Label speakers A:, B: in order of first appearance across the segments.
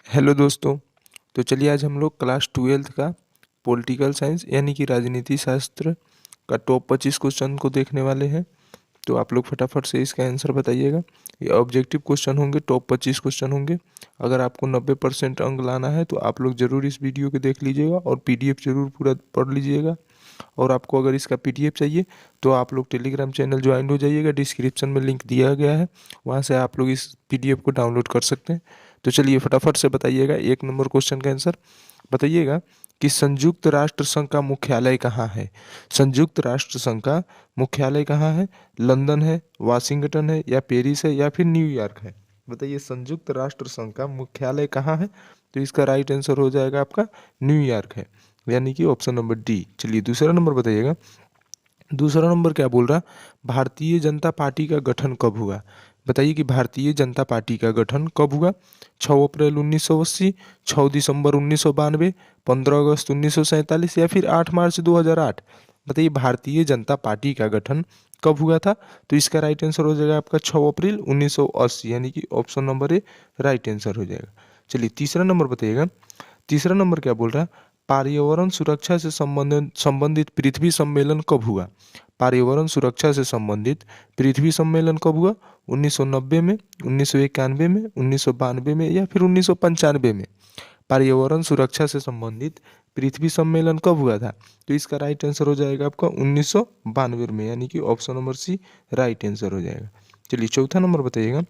A: Hello दोस्तों। तो चलिए आज हम लोग क्लास 12th का पॉलिटिकल साइंस यानी कि राजनीति शास्त्र का टॉप 25 क्वेश्चन को देखने वाले हैं। तो आप लोग फटाफट से इसका आंसर बताइएगा। ये ऑब्जेक्टिव क्वेश्चन होंगे, टॉप 25 क्वेश्चन होंगे। अगर आपको 90% अंक लाना है तो आप लोग ज़रूर इस वीडियो को देख लीजिएगा और पीडीएफ ज़रूर पूरा पढ़ लीजिएगा। और आपको अगर इसका पीडीएफ चाहिए तो आप लोग टेलीग्राम चैनल ज्वाइन हो जाइएगा, डिस्क्रिप्शन में लिंक दिया गया है, वहाँ से आप लोग इस पीडीएफ को डाउनलोड कर सकते हैं। तो चलिए फटाफट से बताइएगा 1 नंबर क्वेश्चन का आंसर बताइएगा कि संयुक्त राष्ट्र संघ का मुख्यालय कहाँ है। संयुक्त राष्ट्र संघ का मुख्यालय कहाँ है? लंदन है, वाशिंगटन है, या पेरिस है, या फिर न्यूयॉर्क है? बताइए संयुक्त राष्ट्र संघ का मुख्यालय कहाँ है? तो इसका राइट आंसर हो जाएगा आपका न्यूयॉर्क है, यानी कि ऑप्शन नंबर डी। चलिए दूसरा नंबर बताइएगा। दूसरा नंबर क्या बोल रहा? भारतीय जनता पार्टी का गठन कब हुआ? बताइए कि भारतीय जनता पार्टी का गठन कब हुआ? 6 अप्रैल 1980, 6 दिसंबर 1992, 15 अगस्त 1947, या फिर 8 मार्च 2008? बताइए भारतीय जनता पार्टी का गठन कब हुआ था? तो इसका राइट आंसर हो जाएगा आपका 6 अप्रैल 1980, यानी कि option number A right answer हो जाएगा। चलिए तीसरा नंबर बताइएगा। तीसरा नंबर क्या बोल रहा है? पर्यावरण सुरक्षा से संबंधित पृथ्वी सम्मेलन कब हुआ? पर्यावरण सुरक्षा से संबंधित पृथ्वी सम्मेलन कब हुआ? 1990 में, 1991 में, 1992 में, या फिर 1995 में? पर्यावरण सुरक्षा से संबंधित पृथ्वी सम्मेलन कब हुआ था? तो इसका राइट आंसर हो जाएगा आपका 1992 में, यानी कि option number C right answer हो जाएगा। चलिए चौथा नंबर बताइएगा।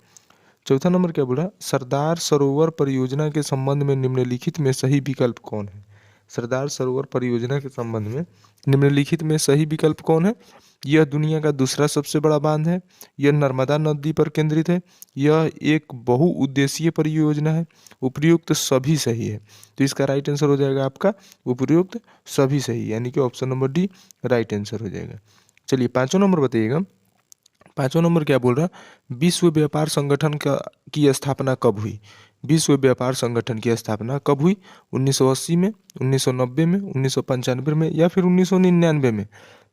A: चौथा नंबर क्या बोला? सरदार सरोवर परियोजना के संबंध में निम्नलिखित में सही विकल्प कौन है? सरदार सरोवर परियोजना के संबंध में निम्नलिखित में सही विकल्प कौन है? यह दुनिया का दूसरा सबसे बड़ा बांध है, यह नर्मदा नदी पर केंद्रित है, यह एक बहुउद्देशीय परियोजना है, उपयुक्त सभी सही है। तो इसका राइट आंसर हो जाएगा आपका उपयुक्त सभी सही, यानी कि option number D right answer हो जाएगा। चलिए पांचों नंबर बताइएगा। पांचवा नंबर क्या बोल रहा? विश्व व्यापार संगठन की स्थापना कब हुई? विश्व व्यापार संगठन की स्थापना कब हुई? 1980 में, 1990 में, 1995 में, या फिर 1999 में?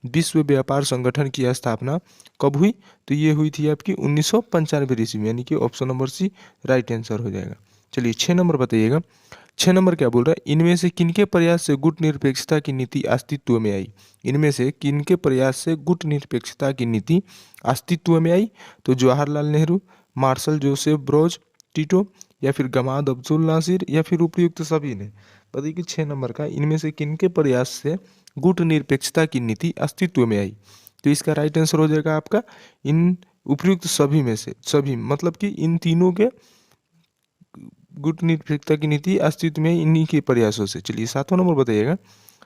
A: विश्व व्यापार संगठन की स्थापना कब हुई? तो ये हुई थी आपकी 1995 ईस्वी में, यानी कि option number C right answer हो जाएगा। चलिए 6 नंबर बताइएगा। 6 नंबर क्या बोल रहा है? इनमें से किनके प्रयास से गुट निरपेक्षता की नीति अस्तित्व में आई? इनमें से किनके प्रयास से गुट निरपेक्षता की नीति अस्तित्व में आई? तो Jawaharlal Nehru, Marshal Joseph Broz Tito, या फिर गमाल अब्दुल नासिर, या फिर उपयुक्त सभी ने? बताइए कि 6 नंबर का इनमें से किनके प्रयास से गुट निरपेक्षता की नीति अस्तित्व में आई? तो इसका राइट आंसर हो जाएगा आपका इन उपयुक्त सभी में से। सभी मतलब कि इन तीनों के गुट निरपेक्षता की नीति अस्तित्व में इन्हीं के प्रयासों से। चलिए 7वां नंबर बताइएगा।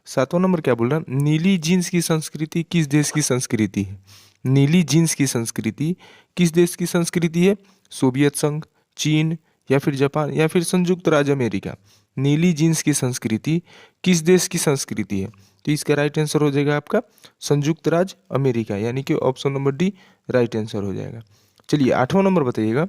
A: 7वां नंबर क्या बोल रहा है? नीली जीन्स की संस्कृति किस देश की संस्कृति है? नीली जीन्स की संस्कृति किस देश की संस्कृति है? सोवियत संघ, चीन, या फिर जापान, या फिर संयुक्त राज्य अमेरिका? नीली जीन्स की संस्कृति किस देश की संस्कृति है? तो इसका राइट आंसर हो जाएगा आपका संयुक्त राज्य अमेरिका, यानी कि option number D right answer हो जाएगा। चलिए 8वां नंबर बताइएगा।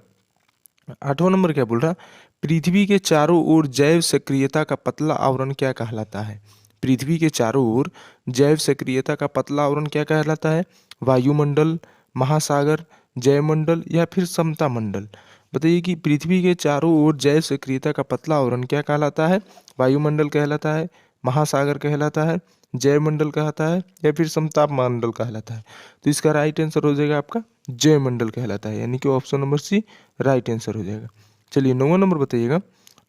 A: 8वां नंबर क्या बोल रहा? पृथ्वी के चारों ओर जैव सक्रियता का पतला आवरण क्या कहलाता है? पृथ्वी के चारों ओर जैव सक्रियता का पतला आवरण क्या कहलाता है? वायुमंडल, महासागर, जैवमंडल, या फिर समता मंडल? बताइए कि पृथ्वी के चारों ओर जैव सक्रियता का पतला आवरण क्या कहलाता है? वायुमंडल कहलाता है, महासागर कहलाता है, जैवमंडल कहलाता है, या फिर समताप मंडल कहलाता है? तो इसका राइट आंसर हो जाएगा आपका जैवमंडल कहलाता है, यानी कि option number C right answer हो जाएगा। चलिए 9वां नंबर बताइएगा।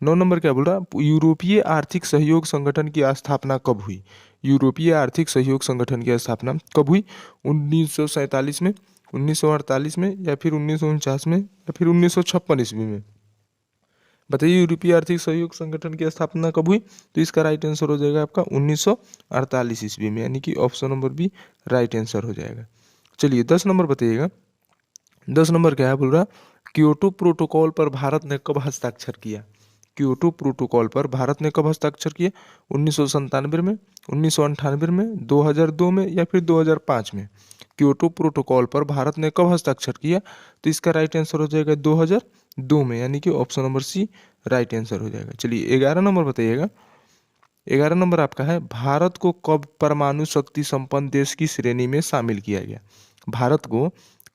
A: 9 नंबर क्या बोल रहा? यूरोपीय आर्थिक सहयोग संगठन की स्थापना कब हुई? यूरोपीय आर्थिक सहयोग संगठन की स्थापना कब हुई? 1947 में, 1948 में, या फिर 1949 में, या फिर 1956 ईस्वी में? बताइए यूरोपीय आर्थिक सहयोग संगठन की स्थापना कब हुई? तो इसका राइट आंसर हो जाएगा आपका 1948 ईस्वी में, यानी कि option number B right answer हो जाएगा। चलिए 10 नंबर बताइएगा। 10 नंबर क्या है बोल रहा? क्योटो प्रोटोकॉल पर भारत ने कब हस्ताक्षर किया? क्योटो प्रोटोकॉल पर भारत ने कब हस्ताक्षर किया? 1997 में, 1998 में, 2002 में, या फिर 2005 में? क्योटो प्रोटोकॉल पर भारत ने कब हस्ताक्षर किया? तो इसका राइट आंसर हो जाएगा 2002 में, यानी कि option number C right answer हो जाएगा। चलिए 11 नंबर बताइएगा। 11 नंबर आपका है भारत को कब परमाणु शक्ति संपन्न देश की श्रेणी में शामिल किया गया? भारत को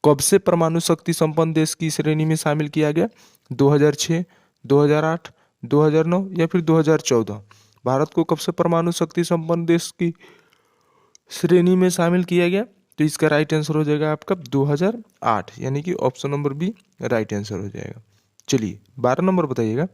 A: कब से परमाणु शक्ति संपन्न देश की श्रेणी में शामिल किया गया? 2006, 2008, 2009 या फिर 2014? भारत को कब से परमाणु शक्ति संपन्न देश की श्रेणी में शामिल किया गया? तो इसका राइट आंसर हो जाएगा आपका 2008, यानी कि option number B right answer हो जाएगा। चलिए 12 नंबर बताइएगा।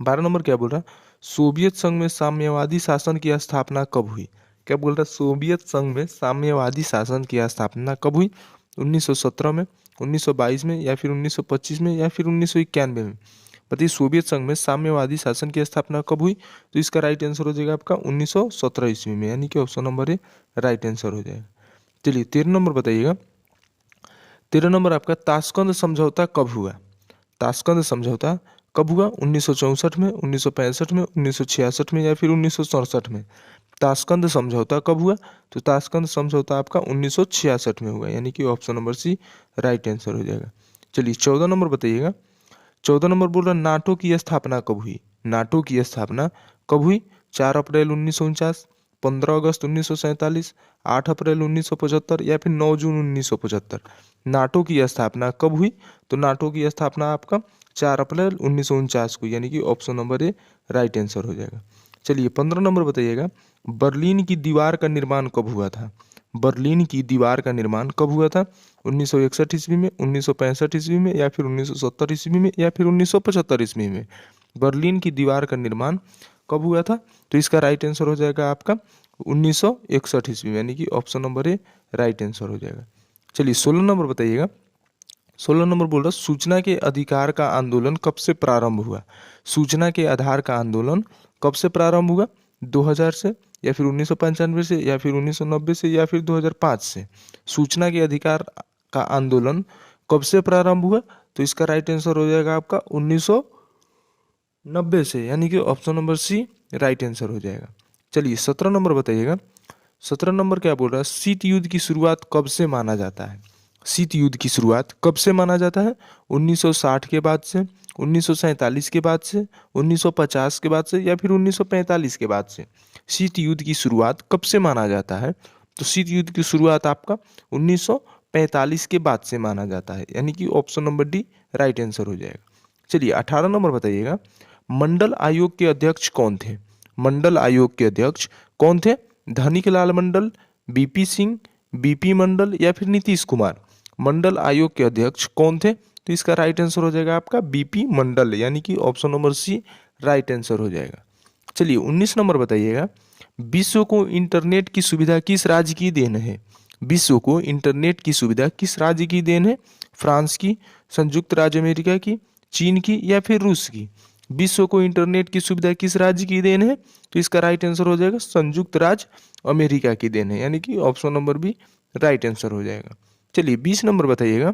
A: 12 नंबर क्या बोल रहा? सोवियत संघ में साम्यवादी शासन की स्थापना कब हुई? क्या बोल रहा? सोवियत संघ में साम्यवादी शासन की स्थापना कब हुई? 1917 में, 1922 में, या फिर 1925 में, या फिर 1991 में? बताइए सोवियत संघ में साम्यवादी शासन की स्थापना कब हुई? तो इसका राइट आंसर हो जाएगा आपका 1917 ईस्वी में, यानी कि option number A right answer हो जाएगा। चलिए 13 नंबर बताइएगा। 13 नंबर आपका ताशकंद समझौता कब हुआ? ताशकंद समझौता कब हुआ? 1964 में, 1965 में, 1966 में, या फिर 1967 में? ताशकंद समझौता कब हुआ? तो ताशकंद समझौता आपका 1966 में हुआ, यानी कि option number C right answer हो जाएगा। चलिए 14 नंबर बताइएगा। 14 नंबर बोल रहा नाटो की स्थापना कब हुई? नाटो की स्थापना कब हुई? 4 अप्रैल 1949, 15 अगस्त 1947, 8 अप्रैल 1975, या फिर 9 जून 1975? नाटो की स्थापना कब हुई? तो नाटो की स्थापना आपका 4 अप्रैल 1949 को, यानी कि option number A right answer हो जाएगा। चलिए 15 नंबर बताइएगा। बर्लिन की दीवार का निर्माण कब हुआ था? बर्लिन की दीवार का निर्माण कब हुआ था? 1961 ईस्वी में, 1965 ईस्वी में, या फिर 1970 ईस्वी में, या फिर 1975 ईस्वी में? बर्लिन की दीवार का निर्माण कब हुआ था? तो इसका राइट आंसर हो जाएगा आपका 1961 ईस्वी में, यानी कि option number A right answer हो जाएगा। चलिए 16 नंबर बताइएगा। 16 नंबर बोल रहा सूचना के अधिकार का आंदोलन कब से प्रारंभ हुआ? सूचना के आधार का आंदोलन कब से प्रारंभ हुआ? 2000 से, या फिर 1995 से, या फिर 1990 से, या फिर 2005 से? सूचना के अधिकार का आंदोलन कब से प्रारंभ हुआ? तो इसका राइट आंसर हो जाएगा आपका 1990 से, यानी कि option number C right answer हो जाएगा। चलिए 17 नंबर बताइएगा। 17 नंबर क्या बोल रहा है? शीत युद्ध की शुरुआत कब से माना जाता है? शीत युद्ध की शुरुआत कब से माना जाता है? 1960 के बाद से, 1947 के बाद से, 1950 के बाद से, या फिर 1945 के बाद से? शीत युद्ध की शुरुआत कब से माना जाता है? तो शीत युद्ध की शुरुआत आपका 1945 के बाद से माना जाता है, यानी कि option number D right answer हो जाएगा। चलिए 18 नंबर बताइएगा। मंडल आयोग के अध्यक्ष कौन थे? मंडल आयोग के अध्यक्ष कौन थे? धनिकलाल मंडल, बीपी सिंह, बीपी मंडल, या फिर नीतीश कुमार? मंडल आयोग के अध्यक्ष कौन थे? तो इसका राइट आंसर हो जाएगा आपका बीपी मंडल, यानी कि option number C right answer हो जाएगा। चलिए 19 नंबर बताइएगा। विश्व को इंटरनेट की सुविधा किस राज्य की देन है? विश्व को इंटरनेट की सुविधा किस राज्य की देन है? फ्रांस की, संयुक्त राज्य अमेरिका की, चीन की, या फिर रूस की? विश्व को इंटरनेट की सुविधा किस राज्य की देन है? तो इसका राइट आंसर हो जाएगा संयुक्त राज्य अमेरिका की देन है, यानी कि option number B right answer हो जाएगा। चलिए 20 नंबर बताइएगा।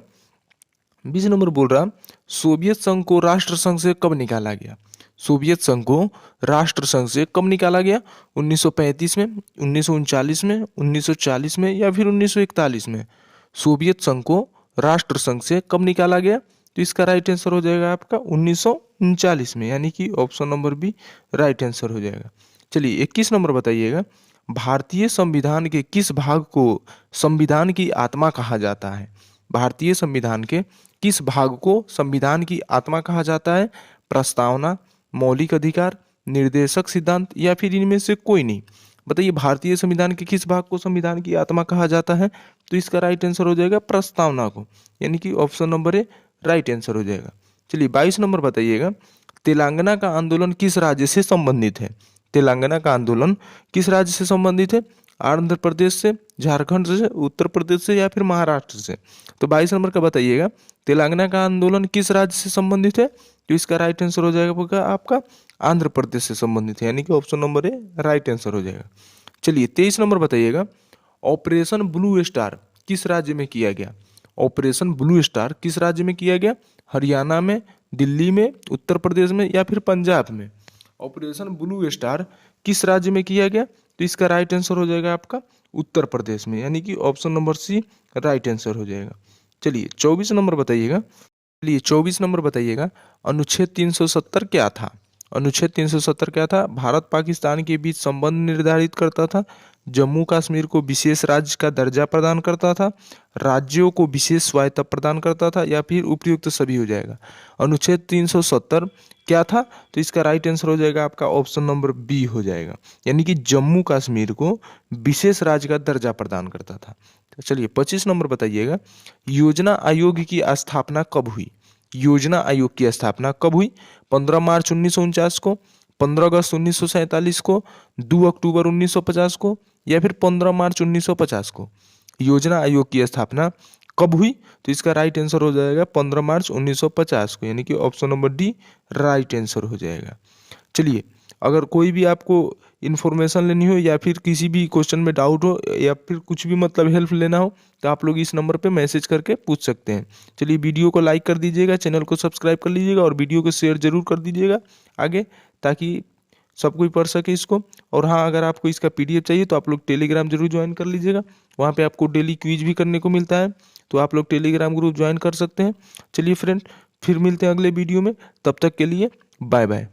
A: 20 नंबर बोल रहा सोवियत संघ को राष्ट्र संघ से कब निकाला गया? सोवियत संघ को राष्ट्र संघ से कब निकाला गया? 1935 में, 1939 में, 1940 में, या फिर 1941 में? सोवियत संघ को राष्ट्र संघ से कब निकाला गया? तो इसका राइट आंसर हो जाएगा आपका 1939 में, यानी कि option number B right answer हो जाएगा। चलिए 21 नंबर बताइएगा। भारतीय संविधान के किस भाग को संविधान की आत्मा कहा जाता है? भारतीय संविधान के किस भाग को संविधान की आत्मा कहा जाता है? प्रस्तावना, मौलिक अधिकार, निर्देशक सिद्धांत, या फिर इनमें से कोई नहीं? बताइए भारतीय संविधान के किस भाग को संविधान की आत्मा कहा जाता है? तो इसका राइट आंसर हो जाएगा प्रस्तावना को, यानी कि option number A right answer हो जाएगा। चलिए 22 नंबर बताइएगा। तेलंगाना का आंदोलन किस राज्य से संबंधित है? तेलंगाना का आंदोलन किस राज्य से संबंधित है? आंध्र प्रदेश से, झारखंड से, उत्तर प्रदेश से, या फिर महाराष्ट्र से? तो 22 नंबर का बताइएगा तेलंगाना का आंदोलन किस राज्य से संबंधित है? तो इसका राइट आंसर हो जाएगा आपका आंध्र प्रदेश से संबंधित है, यानी कि option number A right answer हो जाएगा। चलिए 23 नंबर बताइएगा। ऑपरेशन ब्लू स्टार किस राज्य में किया गया? ऑपरेशन ब्लू स्टार किस राज्य में किया गया? हरियाणा में, दिल्ली में, उत्तर प्रदेश में, या फिर पंजाब में? ऑपरेशन ब्लू स्टार किस राज्य में किया गया? तो इसका राइट आंसर हो जाएगा आपका उत्तर प्रदेश में, यानी कि option number C right answer हो जाएगा। चलिए 24 नंबर बताइएगा। चलिए 24 नंबर बताइएगा। अनुच्छेद 370 क्या था? अनुच्छेद 370 क्या था? भारत पाकिस्तान के बीच संबंध निर्धारित करता था, जम्मू कश्मीर को विशेष राज्य का दर्जा प्रदान करता था, राज्यों को विशेष स्वायत्तता प्रदान करता था, या फिर उपयुक्त सभी हो जाएगा। अनुच्छेद 370 क्या था? तो इसका राइट आंसर हो जाएगा आपका ऑप्शन नंबर बी हो जाएगा, यानी कि जम्मू कश्मीर को विशेष राज्य का दर्जा प्रदान करता था। तो चलिए 25 नंबर बताइएगा, योजना आयोग की स्थापना कब हुई? योजना आयोग की स्थापना कब हुई? 15 मार्च 1949 को, 15 अगस्त 1947 को, 2 अक्टूबर 1950 को, या फिर 15 मार्च 1950 को। योजना आयोग की स्थापना कब हुई? तो इसका राइट आंसर हो जाएगा 15 मार्च 1950 को, यानी कि option number D right answer हो जाएगा। चलिए, अगर कोई भी आपको इन्फॉर्मेशन लेनी हो या फिर किसी भी क्वेश्चन में डाउट हो या फिर कुछ भी मतलब हेल्प लेना हो तो आप लोग इस नंबर पे मैसेज करके पूछ सकते हैं। चलिए, वीडियो को लाइक कर दीजिएगा, चैनल को सब्सक्राइब कर लीजिएगा और वीडियो को शेयर जरूर कर दीजिएगा आगे, ताकि सब कोई पढ़ सके इसको। और हाँ, अगर आपको इसका PDF चाहिए तो आप लोग टेलीग्राम जरूर ज्वाइन कर लीजिएगा, वहाँ पे आपको डेली क्विज भी करने को मिलता है, तो आप लोग टेलीग्राम ग्रुप ज्वाइन कर सकते हैं। चलिए फ्रेंड, फिर मिलते हैं अगले वीडियो में, तब तक के लिए बाय बाय।